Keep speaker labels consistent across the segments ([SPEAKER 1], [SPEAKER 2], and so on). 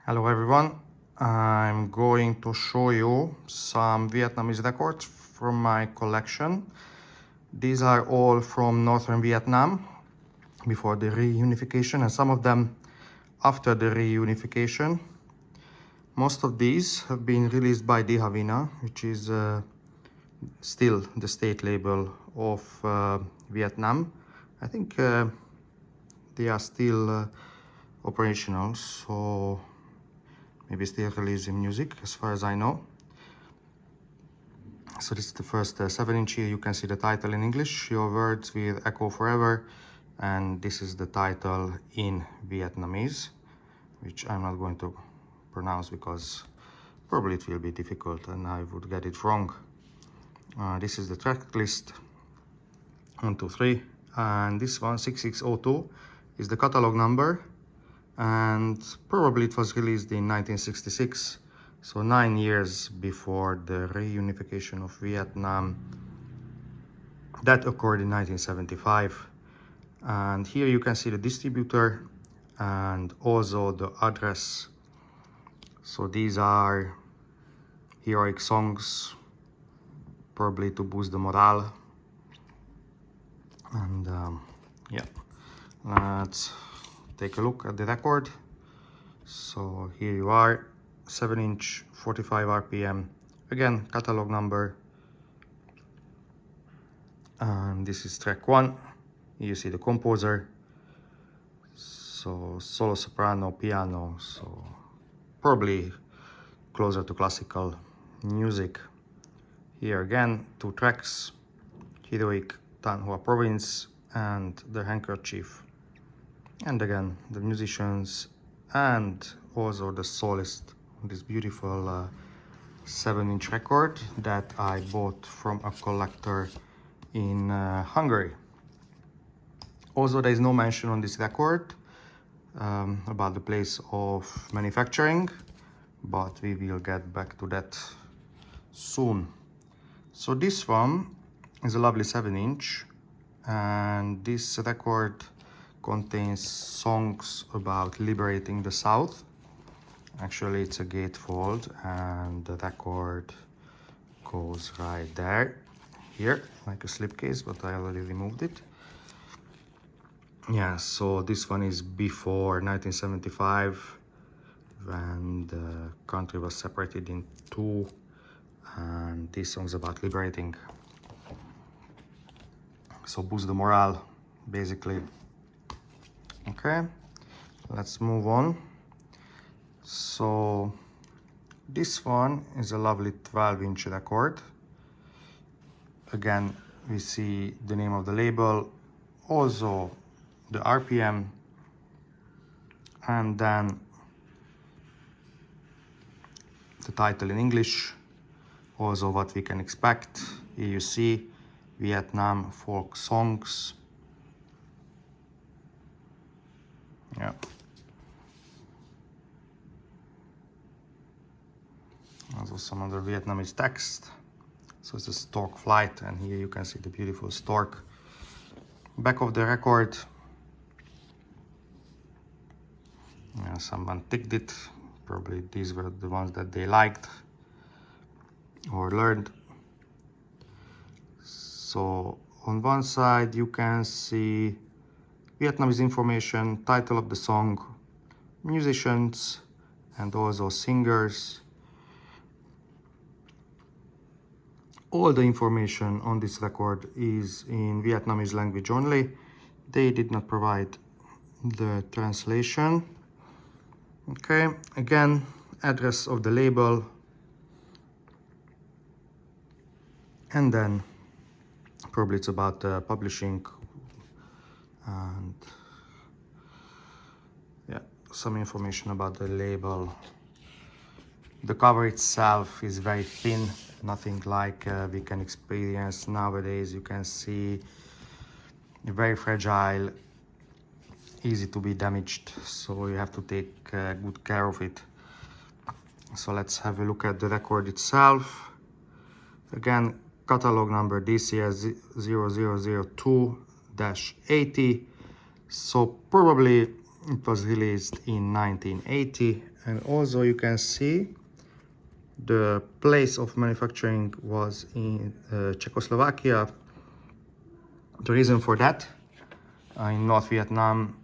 [SPEAKER 1] Hello everyone, I'm going to show you some Vietnamese records from my collection. These are all from northern Vietnam before the reunification and some of them after the reunification. Most of these have been released by Dihavina, which is still the state label of Vietnam. I think they are still operational, so maybe still releasing music as far as I know. So this is the first 7-inch here. You can see the title in English, Your Words Will Echo Forever. And this is the title in Vietnamese, which I'm not going to pronounce because probably it will be difficult and I would get it wrong. This is the track list, 1, 2, 3. And this one, 6602, is the catalog number. And probably it was released in 1966. So 9 years before the reunification of Vietnam. That occurred in 1975. And here you can see the distributor and also the address. So these are heroic songs, probably to boost the morale. And yeah, let's take a look at the record. So here you are, 7-inch, 45 RPM. Again, catalog number. And this is track 1. You see the composer. So solo soprano, piano. So probably closer to classical music. Here again, 2 tracks. Heroic Tan Hoa Province and The Handkerchief. And again, the musicians and also the soloist on this beautiful 7-inch record that I bought from a collector in Hungary. Also, there is no mention on this record about the place of manufacturing, but we will get back to that soon. So this one is a lovely 7-inch, and this record contains songs about liberating the South. Actually, it's a gatefold, and the record goes right there, here, like a slipcase, but I already removed it. Yeah, so this one is before 1975, when the country was separated in two, and this song's about liberating. So boost the morale, basically. Okay, let's move on. So this one is a lovely 12-inch record. Again, we see the name of the label, also the RPM, and then the title in English, also what we can expect. Here you see Vietnam folk songs. Yeah. Also some other Vietnamese text. So it's a stork flight, and here you can see the beautiful stork. Back of the record. Yeah, someone ticked it. Probably these were the ones that they liked or learned. So on one side you can see Vietnamese information, title of the song, musicians, and also singers. All the information on this record is in Vietnamese language only. They did not provide the translation. Okay, again, address of the label. And then probably it's about publishing and yeah, some information about the label. The cover itself is very thin, nothing like we can experience nowadays. You can see very fragile, easy to be damaged, so you have to take good care of it. So let's have a look at the record itself. Again, catalog number DCS 0002-80. So probably It was released in 1980, and also you can see the place of manufacturing was in Czechoslovakia. The reason for that, in North Vietnam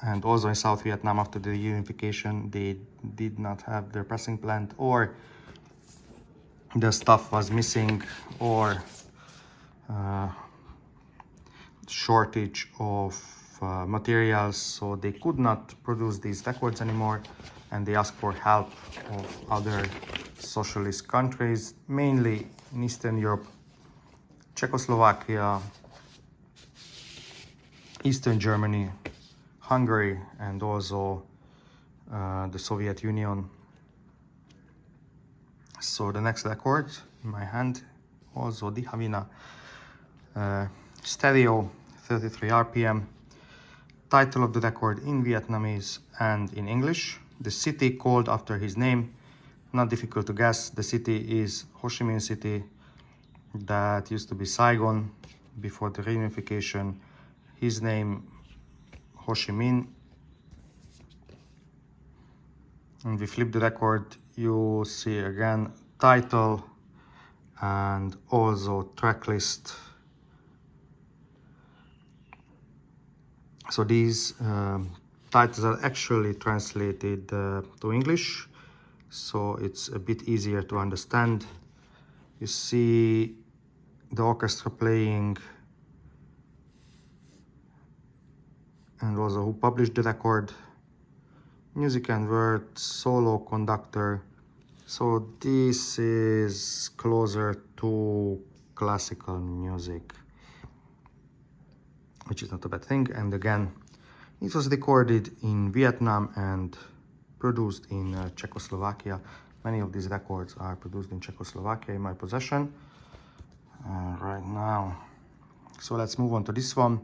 [SPEAKER 1] and also in South Vietnam after the unification, they did not have their pressing plant, or the stuff was missing, or shortage of materials, so they could not produce these records anymore, and they asked for help of other socialist countries, mainly in Eastern Europe, Czechoslovakia, Eastern Germany, Hungary, and also the Soviet Union. So the next record in my hand, also Dihavina, stereo, 33 RPM. Title of the record in Vietnamese and in English. The city called after his name, not difficult to guess. The city is Ho Chi Minh City, that used to be Saigon before the reunification. His name, Ho Chi Minh. And we flip the record, you see again title and also track list. So these titles are actually translated to English, so it's a bit easier to understand. You see the orchestra playing, and also who published the record, music and words, solo conductor. So this is closer to classical music, which is not a bad thing. And again, it was recorded in Vietnam and produced in Czechoslovakia. Many of these records are produced in Czechoslovakia in my possession right now. So let's move on to this one.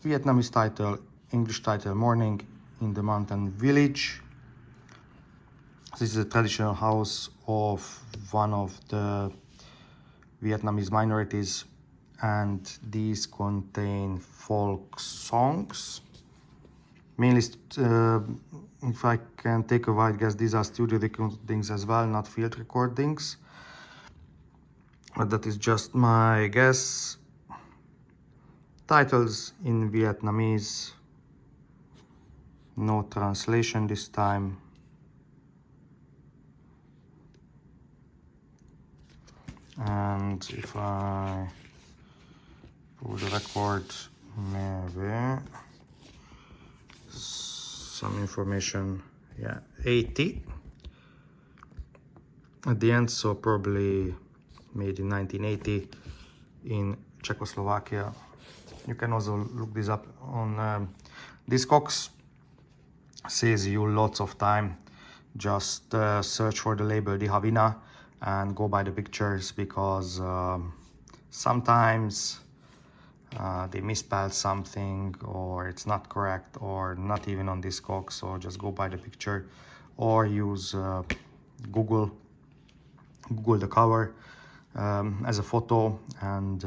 [SPEAKER 1] Vietnamese title, English title, Morning in the Mountain Village. This is a traditional house of one of the Vietnamese minorities, and these contain folk songs. Mainly, if I can take a wide guess, these are studio recordings as well, not field recordings. But that is just my guess. Titles in Vietnamese, no translation this time. And if I pull the record, maybe some information, yeah, 80 at the end, so probably made in 1980 in Czechoslovakia. You can also look this up on Discogs. Saves you lots of time. Just search for the label Dihavina and go by the pictures, because sometimes they misspelled something, or it's not correct, or not even on Discogs. So just go by the picture, or use Google the cover as a photo, and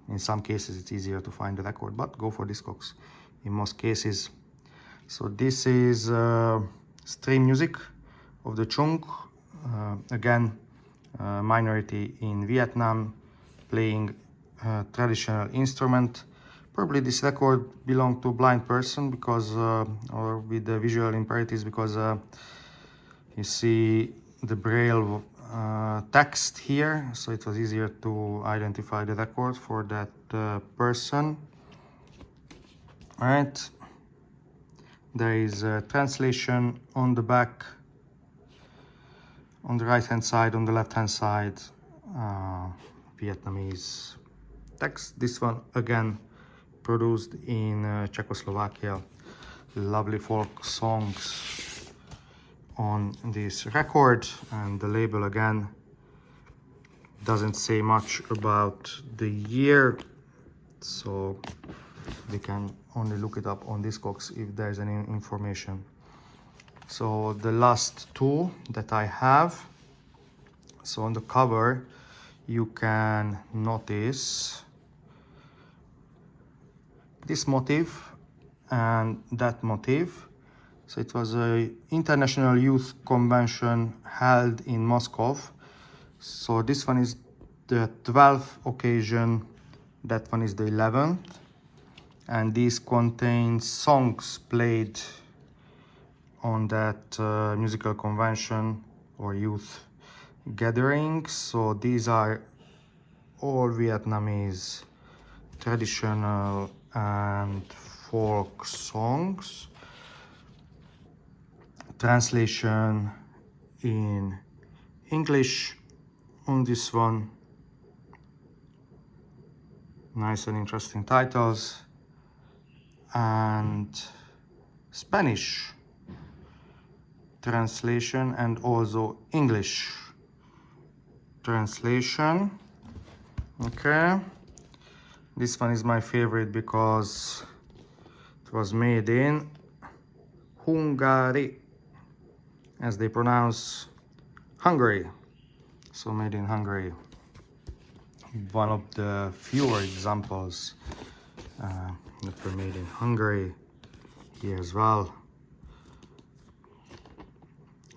[SPEAKER 1] in some cases it's easier to find the record, but go for Discogs in most cases. So this is stream music of the Chung, again minority in Vietnam, playing traditional instrument. Probably this record belonged to a blind person, because or with the visual imperatives, because you see the braille text here, so it was easier to identify the record for that person. All right, there is a translation on the back, on the right hand side, on the left hand side, Vietnamese text. This one again produced in Czechoslovakia. Lovely folk songs on this record, and the label again doesn't say much about the year, so we can only look it up on Discogs if there's any information. So the last two that I have, so on the cover you can notice this motif, and that motif. So it was a international youth convention held in Moscow. So this one is the 12th occasion, that one is the 11th, and this contains songs played on that musical convention or youth gathering. So these are all Vietnamese traditional and folk songs. Translation in English on this one. Nice and interesting titles. And Spanish translation and also English translation. Okay, this one is my favorite because it was made in Hungary, as they pronounce Hungary. So made in Hungary. One of the fewer examples that were made in Hungary here as well.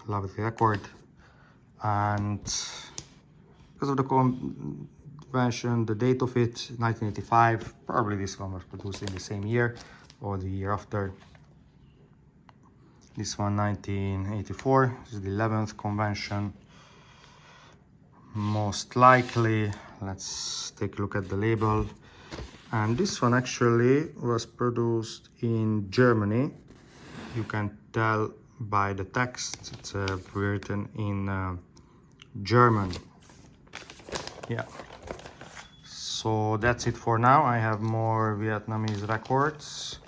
[SPEAKER 1] Lovely record. And because of the convention, the date of it, 1985, probably this one was produced in the same year or the year after. This one, 1984, this is the 11th convention. Most likely, let's take a look at the label. And this one actually was produced in Germany. You can tell by the text, it's written in German. Yeah. So that's it for now. I have more Vietnamese records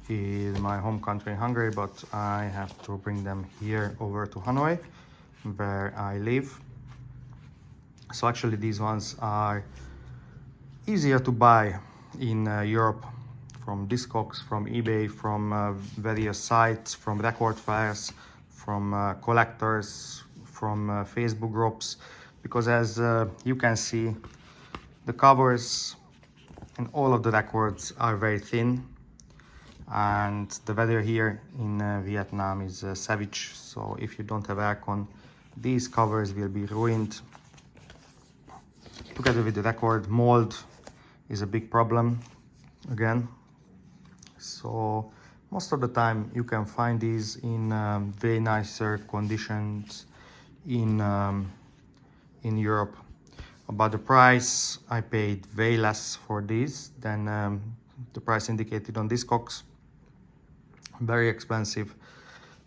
[SPEAKER 1] in my home country, Hungary, but I have to bring them here over to Hanoi, where I live. So actually these ones are easier to buy in Europe from Discogs, from eBay, from various sites, from record fairs, from collectors, from Facebook groups, because as you can see, the covers and all of the records are very thin, and the weather here in Vietnam is savage, so if you don't have aircon, these covers will be ruined. Together with the record, mold is a big problem again. So most of the time you can find these in very nicer conditions in Europe. About the price, I paid way less for these than the price indicated on Discogs. Very expensive.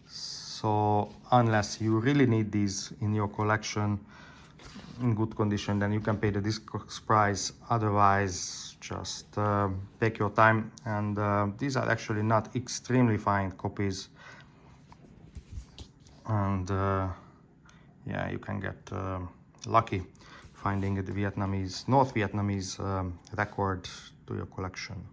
[SPEAKER 1] So unless you really need these in your collection in good condition, then you can pay the Discogs price. Otherwise, just take your time. And these are actually not extremely fine copies. And yeah, you can get lucky finding the Vietnamese, North Vietnamese record to your collection.